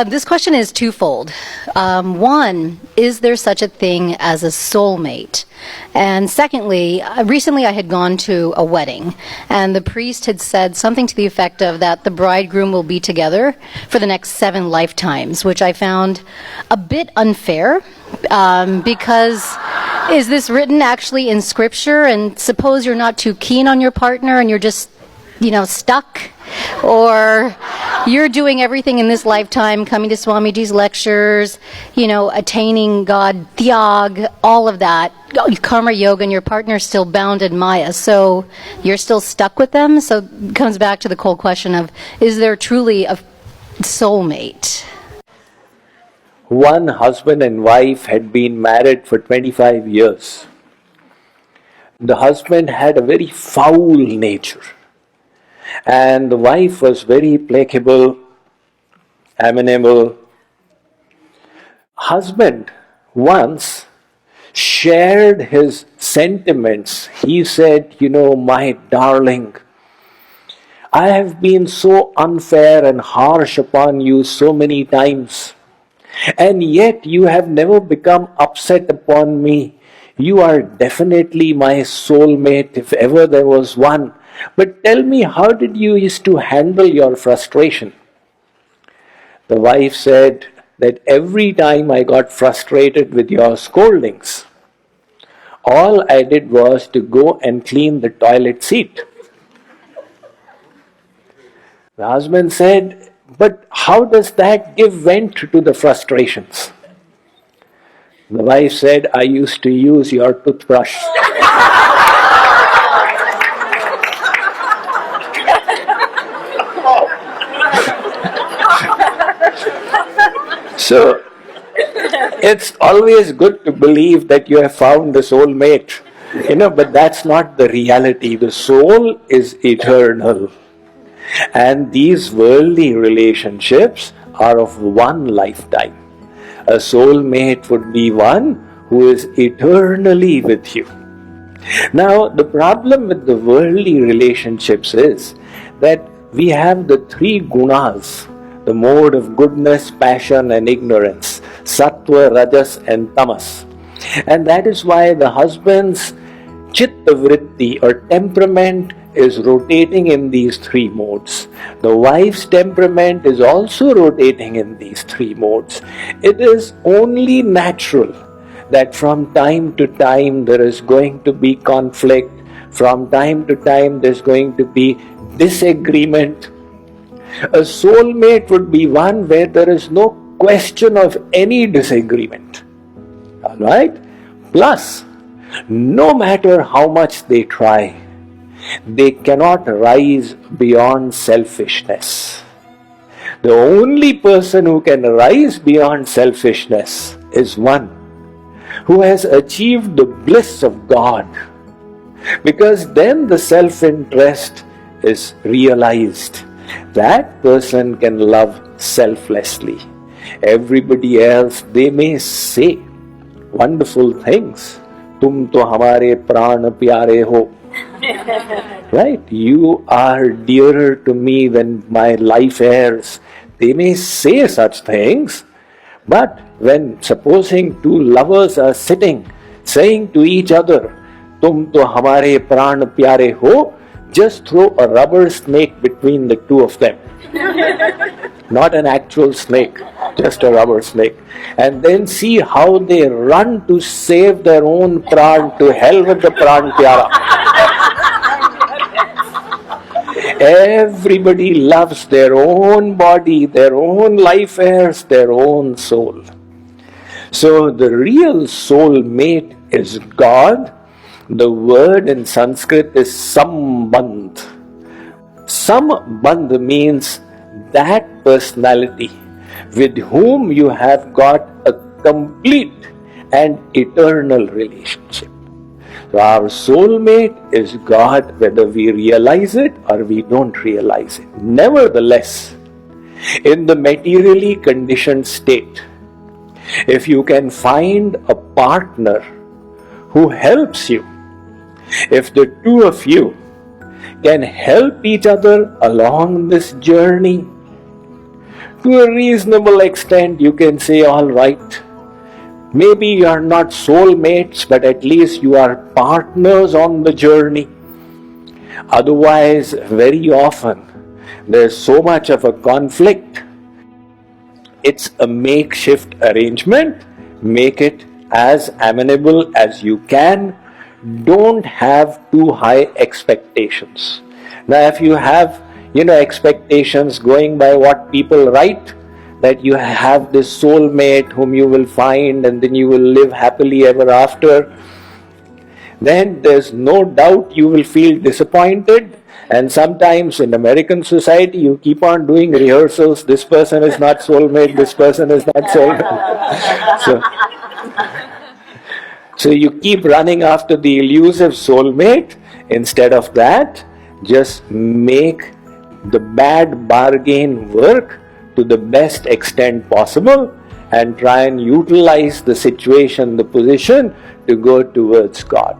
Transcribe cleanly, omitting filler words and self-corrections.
This question is twofold. One, is there such a thing as a soulmate? And secondly, recently I had gone to a wedding, and the priest had said something to the effect of that the bridegroom will be together for the next 7 lifetimes, which I found a bit unfair, because is this written actually in Scripture? And suppose you're not too keen on your partner and you're just, stuck, or you're doing everything in this lifetime, coming to Swamiji's lectures, attaining God, Tyag, all of that, karma yoga, and your partner's still bound in Maya, so you're still stuck with them. So it comes back to the whole question of, is there truly a soulmate? One husband and wife had been married for 25 years. The husband had a very foul nature, and the wife was very placable, amenable. Husband once shared his sentiments. He said, my darling, I have been so unfair and harsh upon you so many times, and yet you have never become upset upon me. You are definitely my soulmate, if ever there was one. But tell me, how did you used to handle your frustration? The wife said that every time I got frustrated with your scoldings, all I did was to go and clean the toilet seat. The husband said, but how does that give vent to the frustrations? The wife said, I used to use your toothbrush. So, it's always good to believe that you have found the soulmate, but that's not the reality. The soul is eternal. And these worldly relationships are of one lifetime. A soulmate would be one who is eternally with you. Now, the problem with the worldly relationships is that we have the 3 gunas, the mode of goodness, passion and ignorance, sattva, rajas and tamas. And that is why the husband's chitta vritti or temperament is rotating in these 3 modes. The wife's temperament is also rotating in these 3 modes. It is only natural that from time to time there is going to be conflict, from time to time there's going to be disagreement. A soulmate would be one where there is no question of any disagreement. Alright? Plus, no matter how much they try, they cannot rise beyond selfishness. The only person who can rise beyond selfishness is one who has achieved the bliss of God, because then the self-interest is realized. That person can love selflessly. Everybody else, they may say wonderful things. Tum to hamare pran pyare ho. Right? You are dearer to me than my life heirs. They may say such things, but when supposing 2 lovers are sitting, saying to each other, Tum to hamare pran pyare ho, just throw a rubber snake between the 2 of them. Not an actual snake, just a rubber snake. And then see how they run to save their own pran. To hell with the pran pyara. Everybody loves their own body, their own life heirs, their own soul. So the real soul mate is God. The word in Sanskrit is sambandh. Sambandh means that personality with whom you have got a complete and eternal relationship. So our soulmate is God, whether we realize it or we don't realize it. Nevertheless, in the materially conditioned state, if you can find a partner who helps you, if the 2 of you can help each other along this journey To a reasonable extent, you can say, all right, maybe you are not soulmates, but at least you are partners on the journey. Otherwise, very often, there's so much of a conflict. It's a makeshift arrangement. Make it as amenable as you can. Don't have too high expectations. Now, if you have, expectations going by what people write, that you have this soulmate whom you will find and then you will live happily ever after, then there's no doubt you will feel disappointed. And sometimes in American society, you keep on doing rehearsals. This person is not soulmate, this person is not soulmate. So you keep running after the elusive soulmate. Instead of that, just make the bad bargain work to the best extent possible and try and utilize the situation, the position to go towards God.